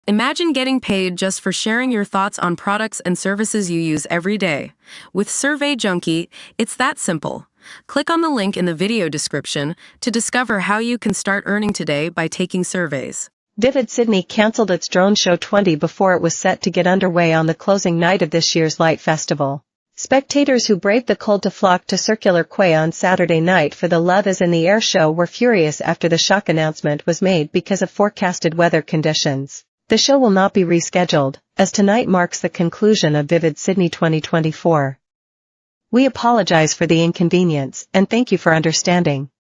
Imagine getting paid just for sharing your thoughts on products and services you use every day. With Survey Junkie, it's that simple. Click on the link in the video description to discover how you can start earning today by taking surveys. Vivid Sydney cancelled its drone show 20 before it was set to get underway on the closing night of this year's Light Festival. Spectators who braved the cold to flock to Circular Quay on Saturday night for the Love is in the Air show were furious after the shock announcement was made because of forecasted weather conditions. The show will not be rescheduled, as tonight marks the conclusion of Vivid Sydney 2024. We apologize for the inconvenience and thank you for understanding.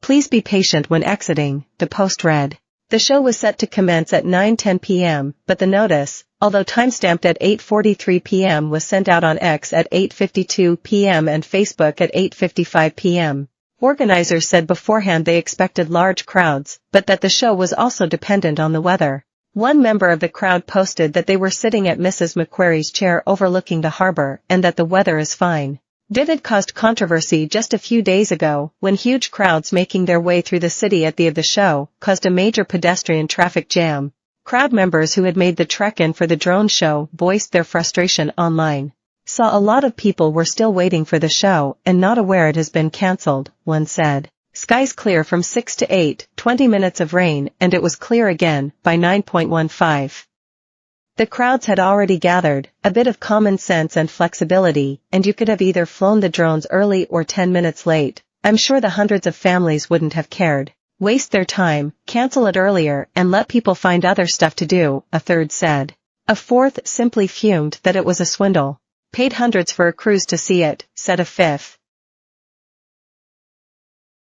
Please be patient when exiting, the Post read. The show was set to commence at 9:10 p.m., but the notice, although timestamped at 8:43 p.m., was sent out on X at 8:52 p.m. and Facebook at 8:55 p.m. Organizers said beforehand they expected large crowds, but that the show was also dependent on the weather. One member of the crowd posted that they were sitting at Mrs. Macquarie's chair overlooking the harbor and that the weather is fine. Vivid caused controversy just a few days ago when huge crowds making their way through the city at the show caused a major pedestrian traffic jam. Crowd members who had made the trek in for the drone show voiced their frustration online. Saw a lot of people were still waiting for the show and not aware it has been cancelled, one said. Skies clear from 6 to 8, 20 minutes of rain, and it was clear again by 9:15. The crowds had already gathered, a bit of common sense and flexibility, and you could have either flown the drones early or 10 minutes late. I'm sure the hundreds of families wouldn't have cared. Waste their time, cancel it earlier, and let people find other stuff to do, a third said. A fourth simply fumed that it was a swindle. Paid hundreds for a cruise to see it, said a fifth.